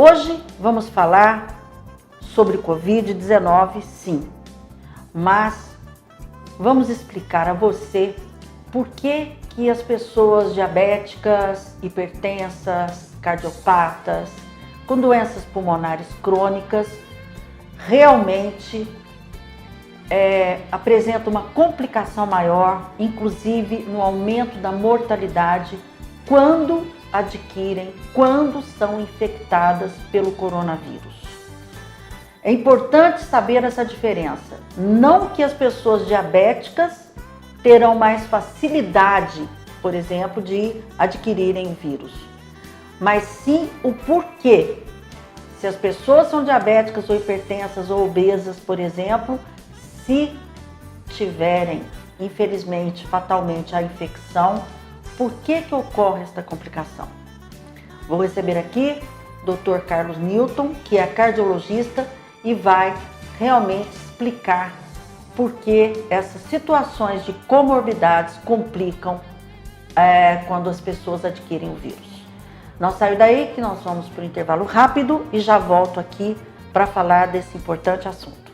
Hoje vamos falar sobre Covid-19, sim, mas vamos explicar a você por que as pessoas diabéticas, hipertensas, cardiopatas, com doenças pulmonares crônicas, realmente apresentam uma complicação maior, inclusive no aumento da mortalidade, quando são infectadas pelo coronavírus. É importante saber essa diferença. Não que as pessoas diabéticas terão mais facilidade, por exemplo, de adquirirem o vírus, mas sim o porquê. Se as pessoas são diabéticas ou hipertensas ou obesas, por exemplo, se tiverem, infelizmente, fatalmente a infecção, por que ocorre esta complicação? Vou receber aqui o Dr. Carlos Newton, que é cardiologista, e vai realmente explicar por que essas situações de comorbidades complicam quando as pessoas adquirem o vírus. Não saio daí que nós vamos para o intervalo rápido e já volto aqui para falar desse importante assunto.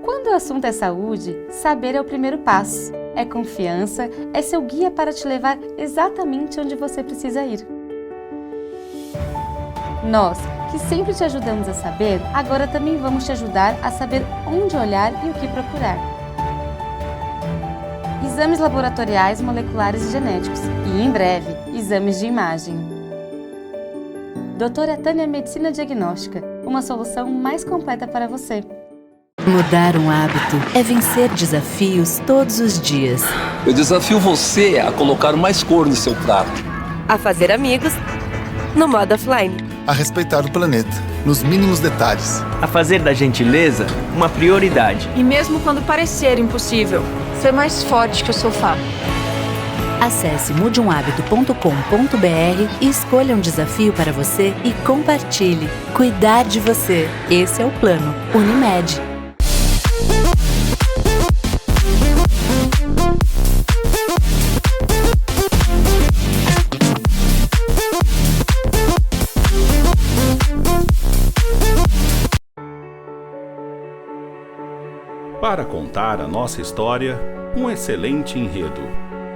Quando o assunto é saúde, saber é o primeiro passo. É confiança, é seu guia para te levar exatamente onde você precisa ir. Nós, que sempre te ajudamos a saber, agora também vamos te ajudar a saber onde olhar e o que procurar. Exames laboratoriais, moleculares e genéticos. E, em breve, exames de imagem. Doutora Tânia Medicina Diagnóstica, uma solução mais completa para você. Mudar um hábito é vencer desafios todos os dias. Eu desafio você a colocar mais cor no seu prato. A fazer amigos no modo offline. A respeitar o planeta, nos mínimos detalhes. A fazer da gentileza uma prioridade. E mesmo quando parecer impossível, ser mais forte que o sofá. Acesse mudeumhabito.com.br e escolha um desafio para você e compartilhe. Cuidar de você. Esse é o plano Unimed. Para contar a nossa história, um excelente enredo.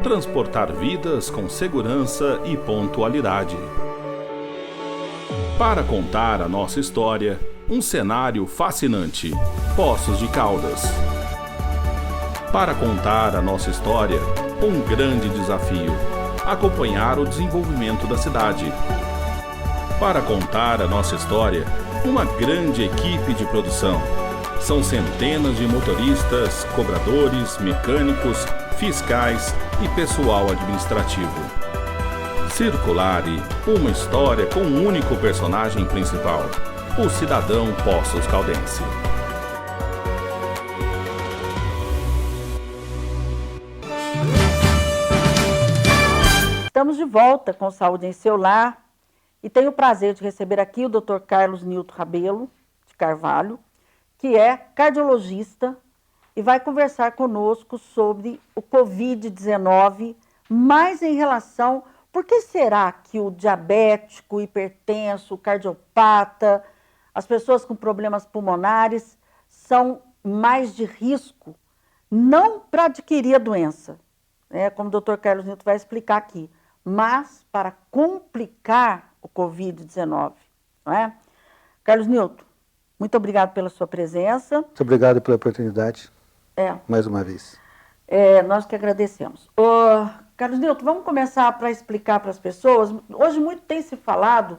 Transportar vidas com segurança e pontualidade. Para contar a nossa história, um cenário fascinante. Poços de Caldas. Para contar a nossa história, um grande desafio. Acompanhar o desenvolvimento da cidade. Para contar a nossa história, uma grande equipe de produção. São centenas de motoristas, cobradores, mecânicos, fiscais e pessoal administrativo. Circulare, uma história com um único personagem principal, o cidadão Poços Caldense. Estamos de volta com Saúde em Seu Lar e tenho o prazer de receber aqui o Dr. Carlos Newton Rabelo de Carvalho, que é cardiologista e vai conversar conosco sobre o Covid-19, mais em relação, por que será que o diabético, o hipertenso, o cardiopata, as pessoas com problemas pulmonares são mais de risco, não para adquirir a doença, como o Dr. Carlos Newton vai explicar aqui, mas para complicar o Covid-19, não é? Carlos Newton, muito obrigado pela sua presença. Muito obrigado pela oportunidade, mais uma vez. Nós que agradecemos. Carlos Newton, vamos começar para explicar para as pessoas. Hoje muito tem se falado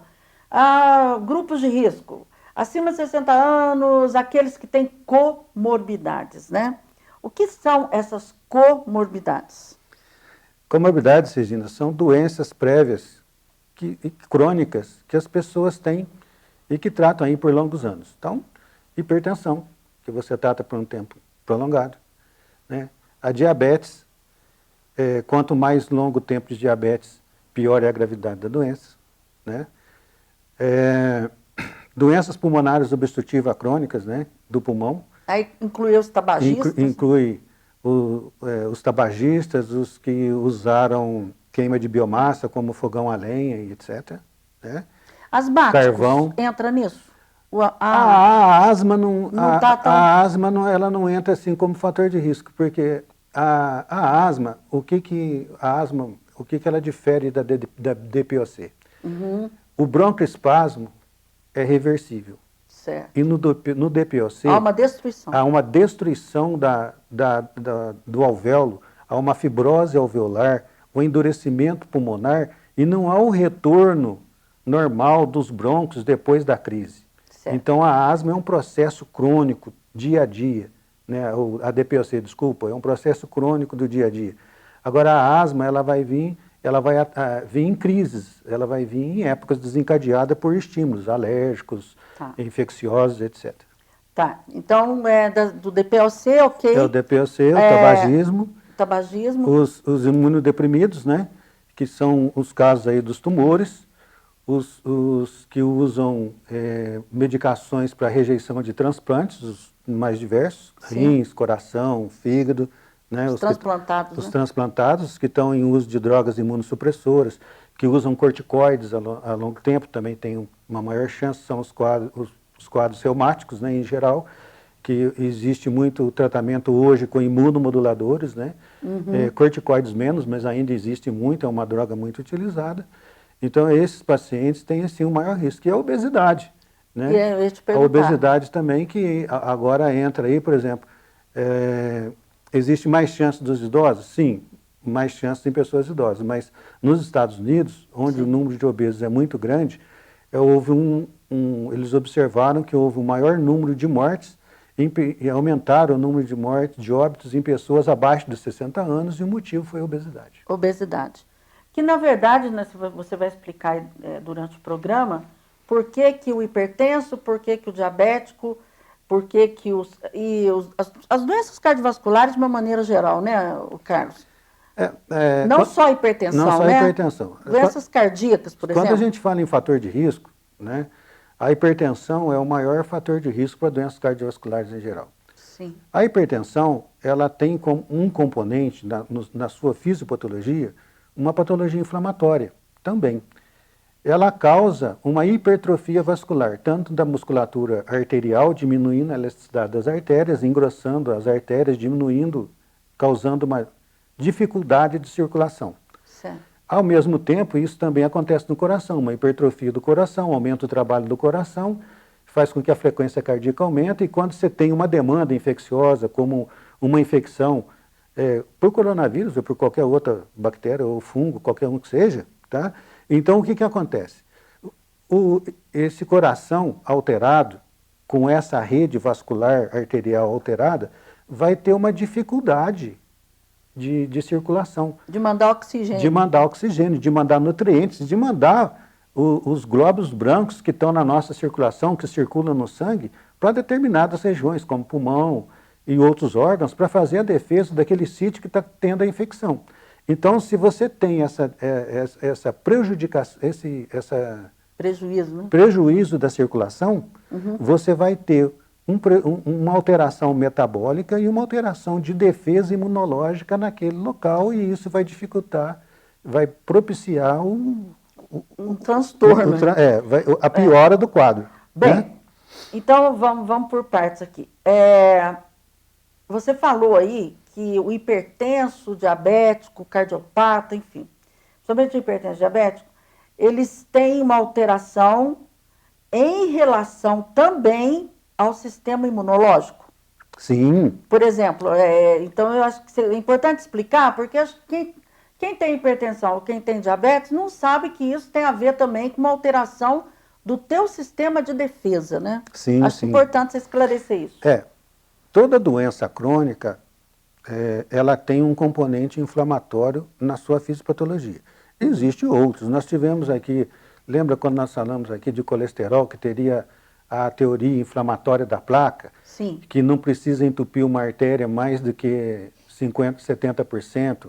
grupos de risco, acima de 60 anos, aqueles que têm comorbidades, né? O que são essas comorbidades? Comorbidades, Regina, são doenças prévias e crônicas que as pessoas têm e que tratam aí por longos anos. Então, hipertensão, que você trata por um tempo prolongado, né? A diabetes, quanto mais longo o tempo de diabetes, pior é a gravidade da doença, né? Doenças pulmonares obstrutivas crônicas, né, do pulmão. Aí inclui os tabagistas? Inclui os tabagistas, os que usaram queima de biomassa, como fogão a lenha e etc. Né? Asmáticos Carvão. entra nisso? A asma não, tá tão... a asma não, ela não entra assim como fator de risco, porque a asma, o que ela difere da DPOC? O broncoespasmo é reversível. Certo. E no DPOC... Há uma destruição. Há uma destruição do alvéolo, há uma fibrose alveolar, o endurecimento pulmonar, e não há o retorno normal dos brônquios depois da crise. Certo. Então, a asma é um processo crônico, dia a dia. Né? A DPOC, desculpa, é um processo crônico do dia a dia. Agora, a asma, ela vai vir em crises, ela vai vir em épocas desencadeadas por estímulos alérgicos, infecciosos, etc. Tá, então, do DPOC, ok. É o DPOC, o tabagismo. Tabagismo. Os imunodeprimidos, né? Que são os casos aí dos tumores, os que usam medicações para rejeição de transplantes, os mais diversos, rins, coração, fígado. Né? Os transplantados. Os transplantados que estão em uso de drogas imunossupressoras, que usam corticoides a longo tempo, também tem uma maior chance, são os quadros reumáticos, né, em geral, que existe muito tratamento hoje com imunomoduladores, né? Corticoides menos, mas ainda existe muito, é uma droga muito utilizada. Então, esses pacientes têm, assim, um maior risco, que é a obesidade. Né? A obesidade também, que agora entra aí, por exemplo, existe mais chance dos idosos? Sim, mais chance em pessoas idosas, mas nos Estados Unidos, onde o número de obesos é muito grande, eles observaram que houve um maior número de mortes e aumentaram o número de mortes, de óbitos em pessoas abaixo de 60 anos, e o motivo foi a obesidade. Obesidade. Que, na verdade, né, você vai explicar durante o programa, por que o hipertenso, por que o diabético, por que as doenças cardiovasculares de uma maneira geral, né, Carlos? Não só hipertensão, não só né? hipertensão. Doenças cardíacas, por exemplo. Quando a gente fala em fator de risco, né, a hipertensão é o maior fator de risco para doenças cardiovasculares em geral. Sim. A hipertensão, ela tem como um componente na sua fisiopatologia, uma patologia inflamatória também. Ela causa uma hipertrofia vascular, tanto da musculatura arterial, diminuindo a elasticidade das artérias, engrossando as artérias, diminuindo, causando uma dificuldade de circulação. Certo. Ao mesmo tempo, isso também acontece no coração, uma hipertrofia do coração, aumenta o trabalho do coração, faz com que a frequência cardíaca aumente, e quando você tem uma demanda infecciosa, como uma infecção por coronavírus ou por qualquer outra bactéria ou fungo, qualquer um que seja, tá? Então, o que acontece? Esse coração alterado, com essa rede vascular arterial alterada, vai ter uma dificuldade de circulação. De mandar oxigênio. De mandar oxigênio, de mandar nutrientes, de mandar os glóbulos brancos que estão na nossa circulação, que circulam no sangue, para determinadas regiões, como pulmão e outros órgãos, para fazer a defesa daquele sítio que está tendo a infecção. Então, se você tem essa prejudicação, prejuízo, né? Prejuízo da circulação, você vai ter uma alteração metabólica e uma alteração de defesa imunológica naquele local, e isso vai dificultar, vai propiciar um transtorno. A piora do quadro. Bem, né? Então vamos por partes aqui. Você falou aí que o hipertenso, o diabético, o cardiopata, enfim, somente o hipertenso e o diabético, eles têm uma alteração em relação também ao sistema imunológico. Sim. Por exemplo, então eu acho que é importante explicar, porque acho que quem tem hipertensão ou quem tem diabetes não sabe que isso tem a ver também com uma alteração do teu sistema de defesa, né? Sim, acho importante você esclarecer isso. Toda doença crônica, ela tem um componente inflamatório na sua fisiopatologia. Existem outros. Nós tivemos aqui, lembra quando nós falamos aqui de colesterol, que teria a teoria inflamatória da placa? Sim. Que não precisa entupir uma artéria mais do que 50%, 70%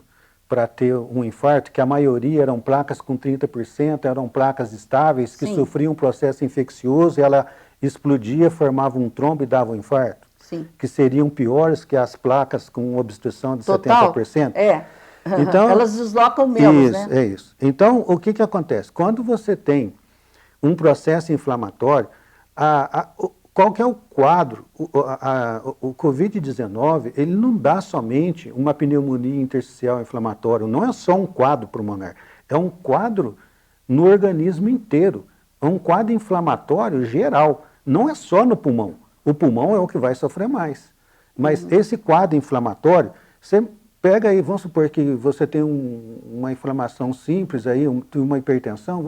para ter um infarto, que a maioria eram placas com 30%, eram placas estáveis, que sofriam um processo infeccioso, e ela explodia, formava um trombo e dava um infarto. Sim. Que seriam piores que as placas com obstrução de 70%. Então, elas deslocam menos, isso, né? É isso. Então, o que acontece? Quando você tem um processo inflamatório, qual que é o quadro? O Covid-19, ele não dá somente uma pneumonia intersticial inflamatória, não é só um quadro pulmonar, é um quadro no organismo inteiro, é um quadro inflamatório geral, não é só no pulmão. O pulmão é o que vai sofrer mais. Mas esse quadro inflamatório, você pega aí, vamos supor que você tem uma inflamação simples, aí, uma hipertensão,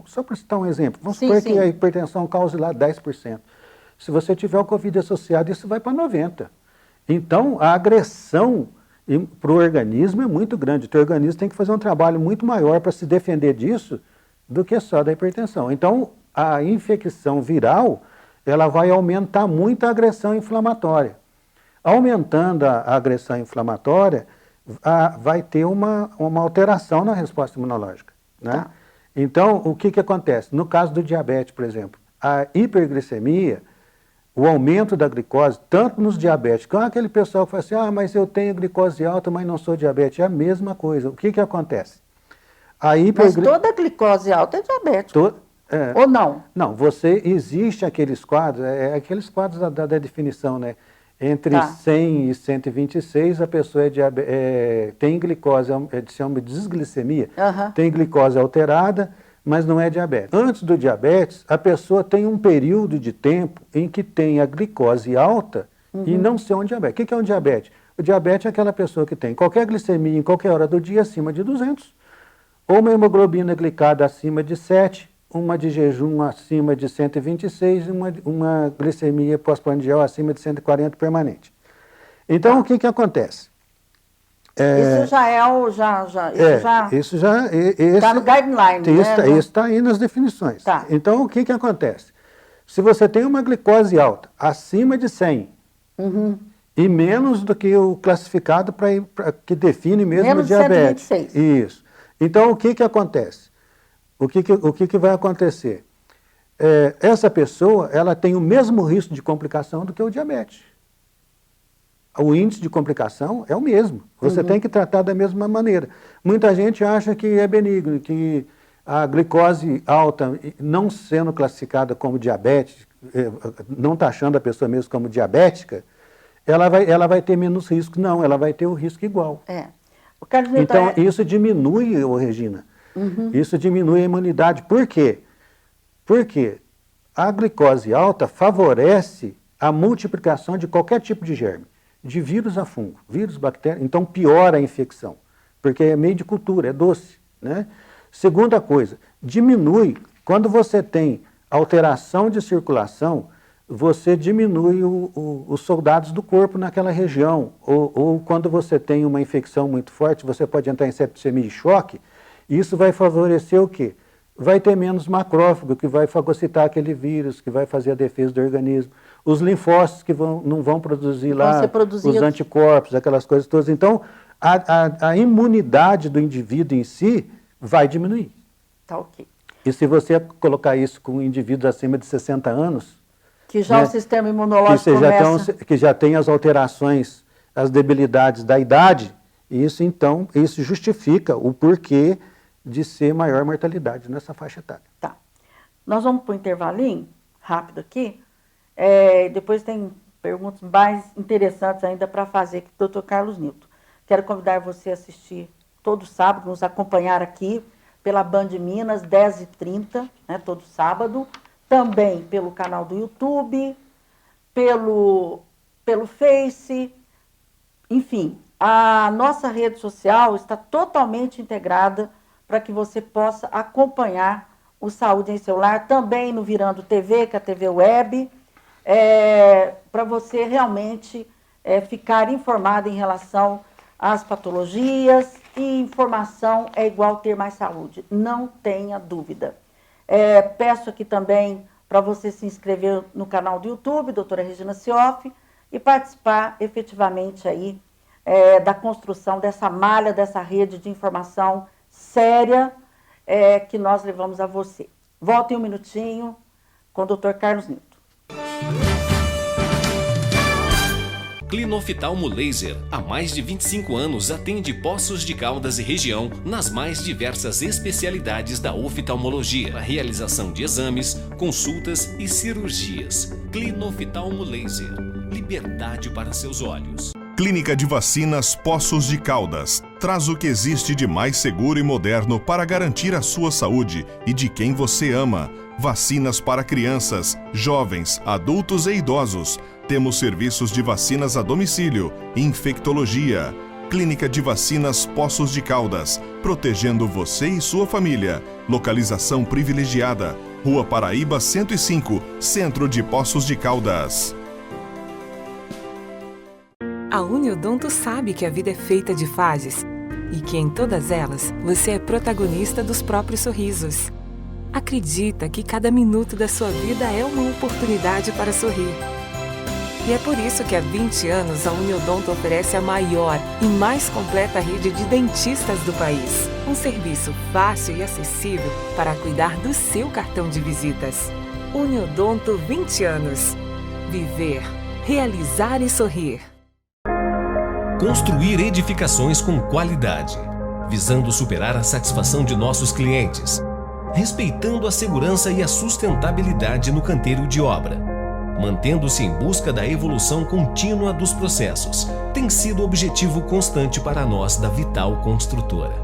só para citar um exemplo, vamos supor que a hipertensão cause lá 10%. Se você tiver o Covid associado, isso vai para 90%. Então, a agressão para o organismo é muito grande. O teu organismo tem que fazer um trabalho muito maior para se defender disso do que só da hipertensão. Então, a infecção viral, ela vai aumentar muito a agressão inflamatória. Aumentando a agressão inflamatória, vai ter uma alteração na resposta imunológica, né? Tá. Então, o que acontece? No caso do diabetes, por exemplo, a hiperglicemia, o aumento da glicose, tanto nos diabéticos, aquele pessoal que fala assim, mas eu tenho glicose alta, mas não sou diabético, é a mesma coisa. O que acontece? Mas toda glicose alta é diabético. Ou não? Não, existe aqueles quadros, aqueles quadros da definição, né? Entre 100 e 126, a pessoa tem glicose, chama de desglicemia, tem glicose alterada, mas não é diabetes. Antes do diabetes, a pessoa tem um período de tempo em que tem a glicose alta e não ser um diabetes. O que é um diabetes? O diabetes é aquela pessoa que tem qualquer glicemia em qualquer hora do dia acima de 200, ou uma hemoglobina glicada acima de 7, uma de jejum acima de 126 e uma glicemia pós-prandial acima de 140 permanente. Então, o que acontece? Isso já é o... Isso já... Está no guideline, né? Isso está aí nas definições. Tá. Então, o que acontece? Se você tem uma glicose alta, acima de 100, e menos do que o classificado que define mesmo menos o diabetes. 126. Isso. Então, o que acontece? O que vai acontecer? Essa pessoa, ela tem o mesmo risco de complicação do que o diabetes. O índice de complicação é o mesmo. Você tem que tratar da mesma maneira. Muita gente acha que é benigno, que a glicose alta, não sendo classificada como diabetes, não taxando a pessoa mesmo como diabética, ela vai ter menos risco. Não, ela vai ter o risco igual. Então, isso diminui, Regina, isso diminui a imunidade. Por quê? Porque a glicose alta favorece a multiplicação de qualquer tipo de germe, de vírus a fungo, vírus, bactéria, então piora a infecção, porque é meio de cultura, é doce, né? Segunda coisa, diminui, quando você tem alteração de circulação, você diminui os soldados do corpo naquela região, ou quando você tem uma infecção muito forte, você pode entrar em septicemia e choque, isso vai favorecer o quê? Vai ter menos macrófago, que vai fagocitar aquele vírus, que vai fazer a defesa do organismo. Os linfócitos que não vão produzir lá os anticorpos, aquelas coisas todas. Então, a imunidade do indivíduo em si vai diminuir. Tá ok. E se você colocar isso com indivíduos acima de 60 anos... Que já o sistema imunológico começa... Que já tem as alterações, as debilidades da idade, isso justifica o porquê de ser maior mortalidade nessa faixa etária. Tá. Nós vamos para o intervalinho, rápido aqui. Depois tem perguntas mais interessantes ainda para fazer aqui do Dr. Carlos Newton. Quero convidar você a assistir todo sábado, nos acompanhar aqui pela Band Minas, 10h30, né, todo sábado. Também pelo canal do YouTube, pelo Face, enfim. A nossa rede social está totalmente integrada para que você possa acompanhar o Saúde em Seu Lar, também no Virando TV, que é a TV Web, para você realmente ficar informado em relação às patologias, e informação é igual ter mais saúde, não tenha dúvida. Peço aqui também para você se inscrever no canal do YouTube, doutora Regina Cioff, e participar efetivamente aí da construção dessa malha, dessa rede de informação séria que nós levamos a você. Voltem um minutinho com o Dr. Carlos Newton. Clinoftalmo Laser, há mais de 25 anos atende Poços de Caldas e região nas mais diversas especialidades da oftalmologia, a realização de exames, consultas e cirurgias. Clinoftalmo Laser, liberdade para seus olhos. Clínica de Vacinas Poços de Caldas traz o que existe de mais seguro e moderno para garantir a sua saúde e de quem você ama. Vacinas para crianças, jovens, adultos e idosos. Temos serviços de vacinas a domicílio, infectologia. Clínica de Vacinas Poços de Caldas, protegendo você e sua família. Localização privilegiada, Rua Paraíba 105, Centro de Poços de Caldas. A Uniodonto sabe que a vida é feita de fases e que em todas elas você é protagonista dos próprios sorrisos. Acredita que cada minuto da sua vida é uma oportunidade para sorrir. E é por isso que há 20 anos a Uniodonto oferece a maior e mais completa rede de dentistas do país. Um serviço fácil e acessível para cuidar do seu cartão de visitas. Uniodonto 20 anos. Viver, realizar e sorrir. Construir edificações com qualidade, visando superar a satisfação de nossos clientes, respeitando a segurança e a sustentabilidade no canteiro de obra, mantendo-se em busca da evolução contínua dos processos, tem sido objetivo constante para nós da Vital Construtora.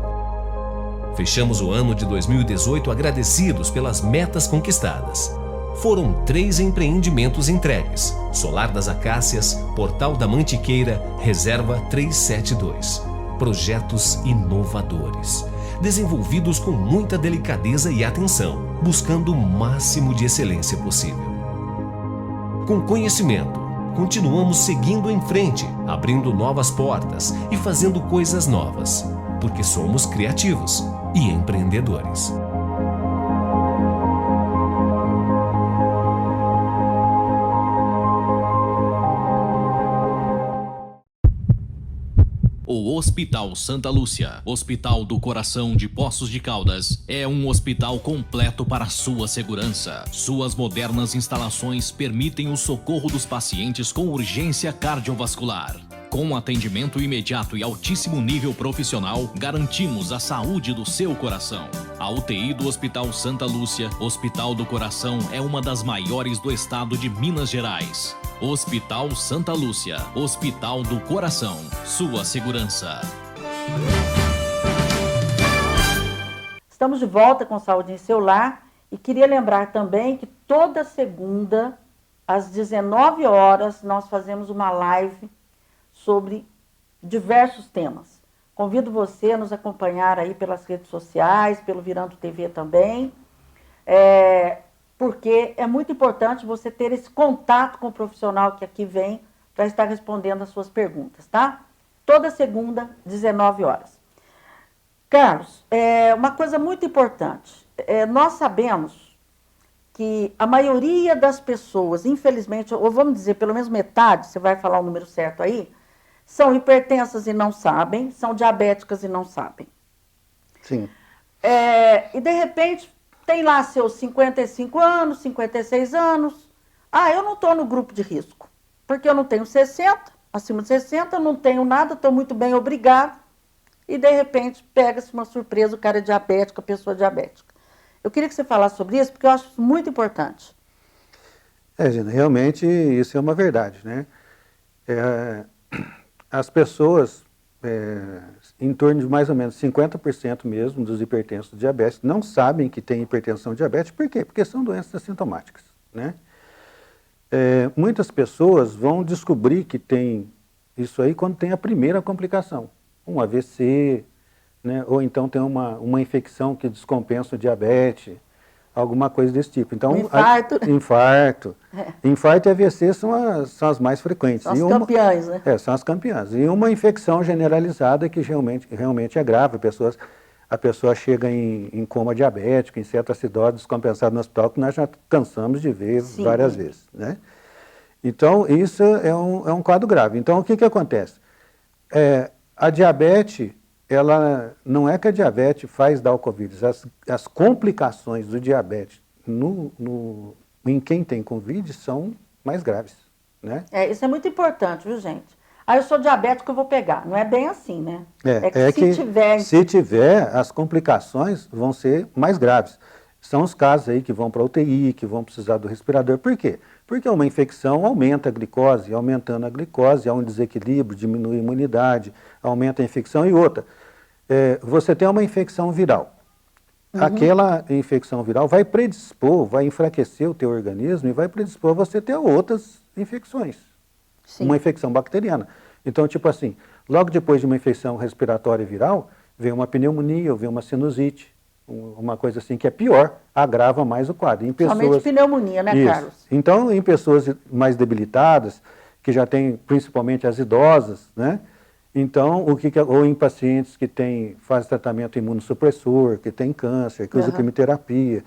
Fechamos o ano de 2018 agradecidos pelas metas conquistadas. Foram 3 empreendimentos entregues: Solar das Acácias, Portal da Mantiqueira, Reserva 372. Projetos inovadores, desenvolvidos com muita delicadeza e atenção, buscando o máximo de excelência possível. Com conhecimento, continuamos seguindo em frente, abrindo novas portas e fazendo coisas novas, porque somos criativos e empreendedores. O Hospital Santa Lúcia, Hospital do Coração de Poços de Caldas, é um hospital completo para sua segurança. Suas modernas instalações permitem o socorro dos pacientes com urgência cardiovascular. Com atendimento imediato e altíssimo nível profissional, garantimos a saúde do seu coração. A UTI do Hospital Santa Lúcia, Hospital do Coração, é uma das maiores do estado de Minas Gerais. Hospital Santa Lúcia, Hospital do Coração, sua segurança. Estamos de volta com Saúde em Seu Lar e queria lembrar também que toda segunda, às 19 horas, nós fazemos uma live sobre diversos temas. Convido você a nos acompanhar aí pelas redes sociais, pelo Virando TV também, porque é muito importante você ter esse contato com o profissional que aqui vem para estar respondendo as suas perguntas, tá? Toda segunda, 19 horas. Carlos, uma coisa muito importante, nós sabemos que a maioria das pessoas, infelizmente, ou vamos dizer pelo menos metade, você vai falar o número certo aí, são hipertensas e não sabem, são diabéticas e não sabem. Sim. E de repente tem lá seus 55 anos, 56 anos. Eu não estou no grupo de risco, porque eu não tenho 60, acima de 60, não tenho nada, estou muito bem, obrigado. E de repente pega-se uma surpresa, o cara é diabético, a pessoa é diabética. Eu queria que você falasse sobre isso, porque eu acho isso muito importante. Gina, realmente isso é uma verdade, né? As pessoas, em torno de mais ou menos 50% mesmo dos hipertensos diabéticos, não sabem que tem hipertensão diabética. Por quê? Porque são doenças assintomáticas, né? Muitas pessoas vão descobrir que tem isso aí quando tem a primeira complicação, um AVC, né? Ou então tem uma infecção que descompensa o diabetes, alguma coisa desse tipo. Então, infarto. Infarto e AVC são as mais frequentes. São as campeãs, né? São as campeãs. E uma infecção generalizada que realmente é grave. A pessoa chega em coma diabético, em cetoacidose, descompensado no hospital, que nós já cansamos de ver várias vezes, né? Então, isso é um quadro grave. Então, o que acontece? A diabetes, ela não é que a diabetes faz dar o Covid, as complicações do diabetes em quem tem Covid são mais graves, né? Isso é muito importante, viu, gente? eu sou diabético, eu vou pegar. Não é bem assim, né? Se tiver, as complicações vão ser mais graves. São os casos aí que vão para a UTI, que vão precisar do respirador. Por quê? Porque uma infecção aumenta a glicose, aumentando a glicose, há um desequilíbrio, diminui a imunidade, aumenta a infecção e outra. Você tem uma infecção viral. Aquela infecção viral vai predispor, vai enfraquecer o teu organismo e vai predispor você a ter outras infecções. Sim. Uma infecção bacteriana. Então, tipo assim, logo depois de uma infecção respiratória viral, vem uma pneumonia, ou vem uma sinusite, uma coisa assim que é pior, agrava mais o quadro. Em pessoas, somente pneumonia, né, Carlos? Então, em pessoas mais debilitadas, que já têm principalmente as idosas, né? Então, ou em pacientes que fazem tratamento imunossupressor, que têm câncer, que usam quimioterapia,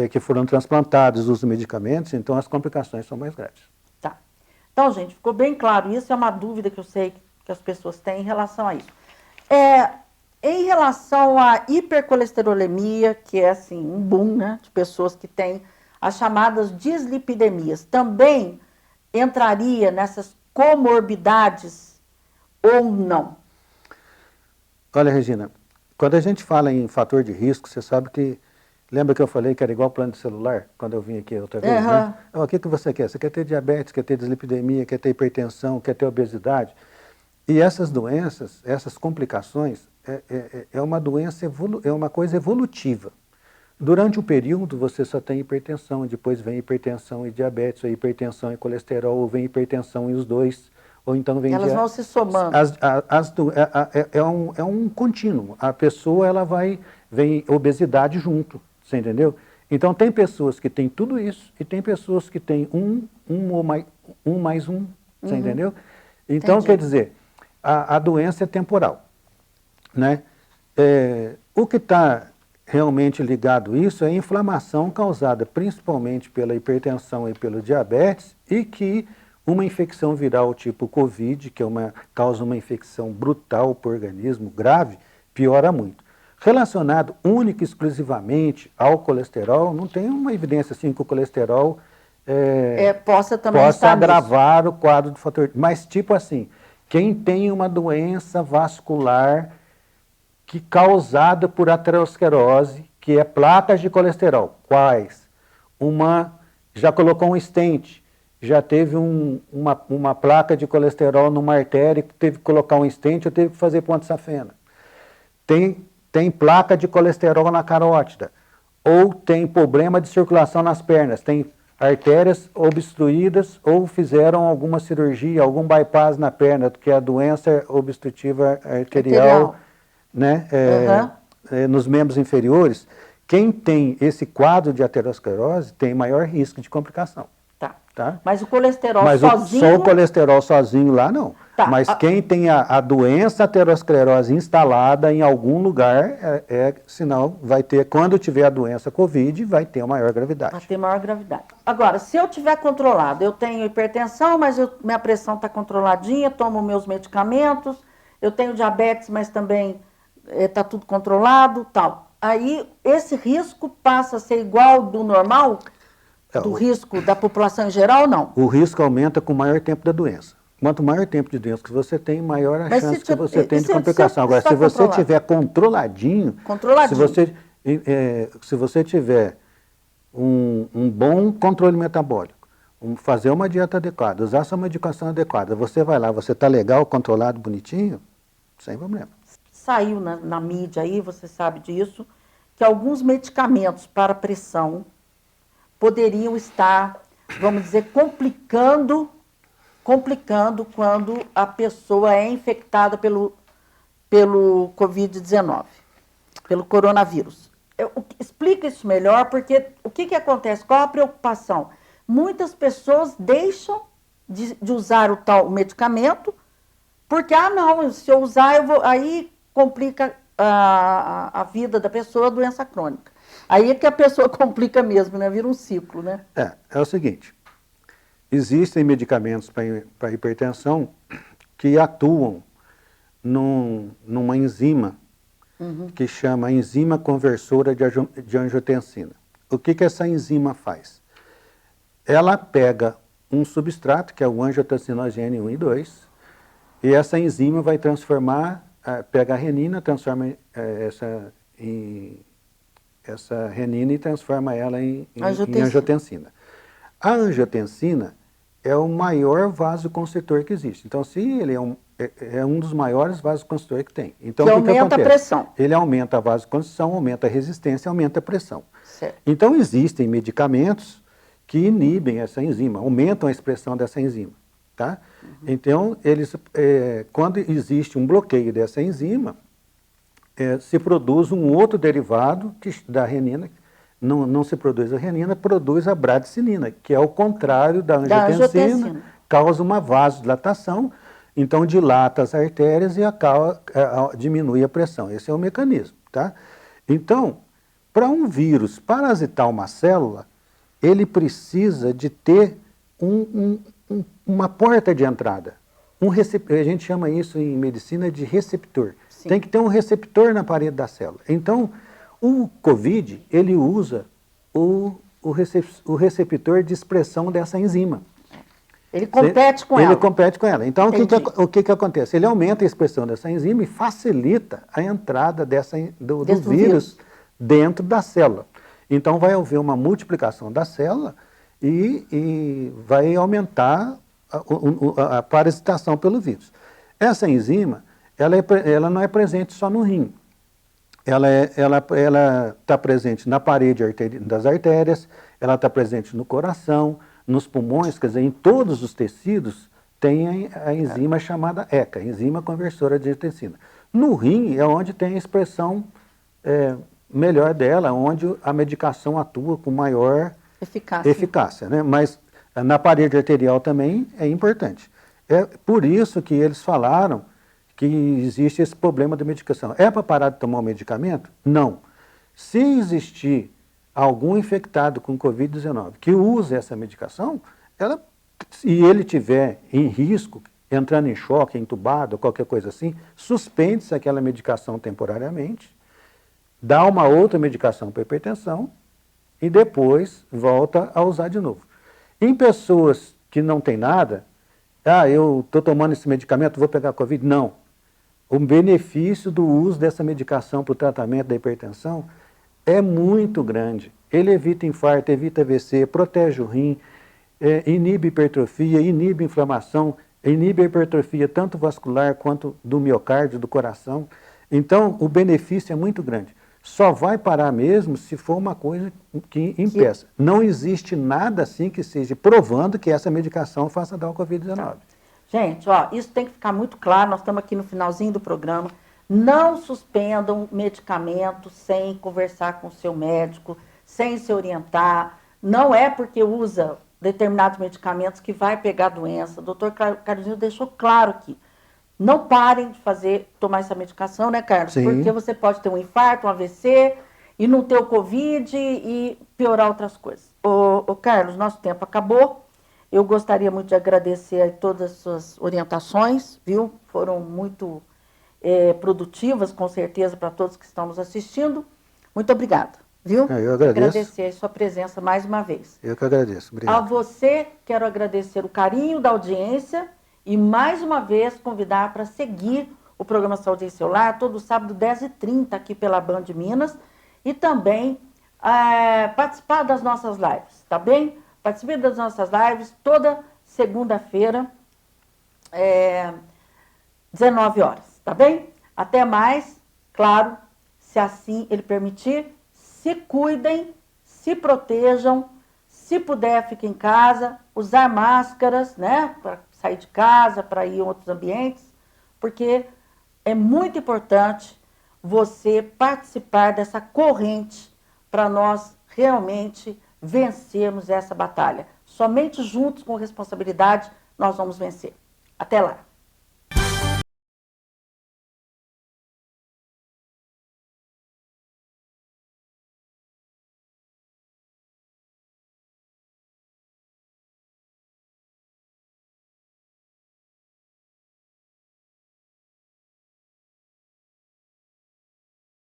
que foram transplantados, usam medicamentos, então as complicações são mais graves. Tá. Então, gente, ficou bem claro. Isso é uma dúvida que eu sei que as pessoas têm em relação a isso. Em relação à hipercolesterolemia, que é assim, um boom, né, de pessoas que têm as chamadas dislipidemias, também entraria nessas comorbidades ou não? Olha, Regina, quando a gente fala em fator de risco, você sabe que, lembra que eu falei que era igual plano de celular, quando eu vim aqui outra vez, né? O que você quer? Você quer ter diabetes, quer ter dislipidemia, quer ter hipertensão, quer ter obesidade? E essas doenças, essas complicações, é uma doença, é uma coisa evolutiva. Durante o período você só tem hipertensão, depois vem hipertensão e diabetes, ou hipertensão e colesterol, ou vem hipertensão e os dois, ou então vem... Elas vão se somando. É um contínuo. A pessoa, vem obesidade junto, você entendeu? Então tem pessoas que têm tudo isso, e tem pessoas que têm um mais um, você entendeu? Então, quer dizer, a doença é temporal, né? O que está realmente ligado a isso é a inflamação causada principalmente pela hipertensão e pelo diabetes, e que uma infecção viral tipo Covid, que causa uma infecção brutal para o organismo, grave, piora muito. Relacionado única e exclusivamente ao colesterol, não tem uma evidência assim que o colesterol possa agravar o quadro do fator. Mas tipo assim, quem tem uma doença vascular causada por aterosclerose, que é placas de colesterol. Quais? Já colocou um stent, já teve uma placa de colesterol numa artéria, teve que colocar um stent, ou teve que fazer ponte safena. Tem placa de colesterol na carótida, ou tem problema de circulação nas pernas, tem artérias obstruídas, ou fizeram alguma cirurgia, algum bypass na perna, que é a doença obstrutiva arterial. Né? Nos membros inferiores, quem tem esse quadro de aterosclerose tem maior risco de complicação. Tá? Mas o colesterol sozinho... Só o colesterol sozinho lá não. Tá. Mas quem tem a doença aterosclerose instalada em algum lugar, sinal, vai ter, quando tiver a doença Covid, vai ter uma maior gravidade. Vai ter maior gravidade. Agora, se eu tiver controlado, eu tenho hipertensão, mas minha pressão está controladinha, tomo meus medicamentos, eu tenho diabetes, mas também... está tudo controlado, tal. Aí, esse risco passa a ser igual do normal? Do risco da população em geral ou não? O risco aumenta com o maior tempo da doença. Quanto maior tempo de doença que você tem, maior a chance que você tem de complicação. Agora, se você tiver controladinho, se você tiver um bom controle metabólico, fazer uma dieta adequada, usar sua medicação adequada, você vai lá, você está legal, controlado, bonitinho, sem problema. Saiu na mídia aí, você sabe disso, que alguns medicamentos para pressão poderiam estar, vamos dizer, complicando quando a pessoa é infectada pelo Covid-19, pelo coronavírus. Explica isso melhor, porque o que acontece? Qual a preocupação? Muitas pessoas deixam de usar o medicamento, porque, não, se eu usar, aí complica a vida da pessoa, a doença crônica. Aí é que a pessoa complica mesmo, né? Vira um ciclo, né? É o seguinte, existem medicamentos para hipertensão que atuam numa enzima que chama enzima conversora de angiotensina. O que essa enzima faz? Ela pega um substrato, que é o angiotensinogênio 1 e 2, E essa enzima vai transformar, pega a renina, transforma essa renina e transforma ela em angiotensina. A angiotensina é o maior vasoconstritor que existe. Então, se ele é um dos maiores vasoconstritores que tem. Então, que aumenta a pressão. Ele aumenta a vasoconstrição, aumenta a resistência, aumenta a pressão. Certo. Então, existem medicamentos que inibem essa enzima, aumentam a expressão dessa enzima. Tá? Então, quando existe um bloqueio dessa enzima, se produz um outro derivado da renina. Não se produz a renina, produz a bradicinina, que é o contrário da angiotensina, causa uma vasodilatação, então dilata as artérias e diminui a pressão. Esse é o mecanismo. Tá? Então, para um vírus parasitar uma célula, ele precisa de ter uma porta de entrada. A gente chama isso em medicina de receptor. Sim. Tem que ter um receptor na parede da célula. Então, o COVID, ele usa o receptor de expressão dessa enzima. Ele compete com ela. Ele compete com ela. Então, o que acontece? Ele aumenta a expressão dessa enzima e facilita a entrada do vírus dentro da célula. Então, vai haver uma multiplicação da célula e vai aumentar a parasitação pelo vírus. Essa enzima, ela não é presente só no rim. Ela está presente na parede das artérias, ela está presente no coração, nos pulmões, quer dizer, em todos os tecidos tem a enzima chamada ECA, enzima conversora de angiotensina. No rim é onde tem a expressão melhor dela, onde a medicação atua com maior eficácia, né? Mas na parede arterial também é importante. É por isso que eles falaram que existe esse problema da medicação. É para parar de tomar o medicamento? Não. Se existir algum infectado com Covid-19 que use essa medicação, se ele tiver em risco, entrando em choque, entubado, qualquer coisa assim, suspende-se aquela medicação temporariamente, dá uma outra medicação para hipertensão e depois volta a usar de novo. Em pessoas que não têm nada, eu estou tomando esse medicamento, vou pegar Covid? Não. O benefício do uso dessa medicação para o tratamento da hipertensão é muito grande. Ele evita infarto, evita AVC, protege o rim, inibe hipertrofia, inibe inflamação, inibe a hipertrofia tanto vascular quanto do miocárdio, do coração. Então, o benefício é muito grande. Só vai parar mesmo se for uma coisa que impeça. Não existe nada assim que seja provando que essa medicação faça dar o Covid-19. Gente, isso tem que ficar muito claro, nós estamos aqui no finalzinho do programa. Não suspendam medicamentos sem conversar com o seu médico, sem se orientar. Não é porque usa determinados medicamentos que vai pegar doença. O doutor Carlosinho deixou claro aqui. Não parem de tomar essa medicação, né, Carlos? Sim. Porque você pode ter um infarto, um AVC, e não ter o Covid e piorar outras coisas. Ô Carlos, nosso tempo acabou. Eu gostaria muito de agradecer todas as suas orientações, viu? Foram muito produtivas, com certeza, para todos que estão nos assistindo. Muito obrigada, viu? Eu agradeço. Agradecer a sua presença mais uma vez. Eu que agradeço. Obrigado. A você, quero agradecer o carinho da audiência e, mais uma vez, convidar para seguir o programa Saúde em Seu Lar, todo sábado, 10h30, aqui pela Band Minas, e também participar das nossas lives, tá bem? Participe das nossas lives toda segunda-feira, 19 horas, tá bem? Até mais, claro, se assim ele permitir, se cuidem, se protejam, se puder, fique em casa, usar máscaras, né, para sair de casa, para ir em outros ambientes, porque é muito importante você participar dessa corrente para nós realmente vencermos essa batalha. Somente juntos, com responsabilidade, nós vamos vencer. Até lá!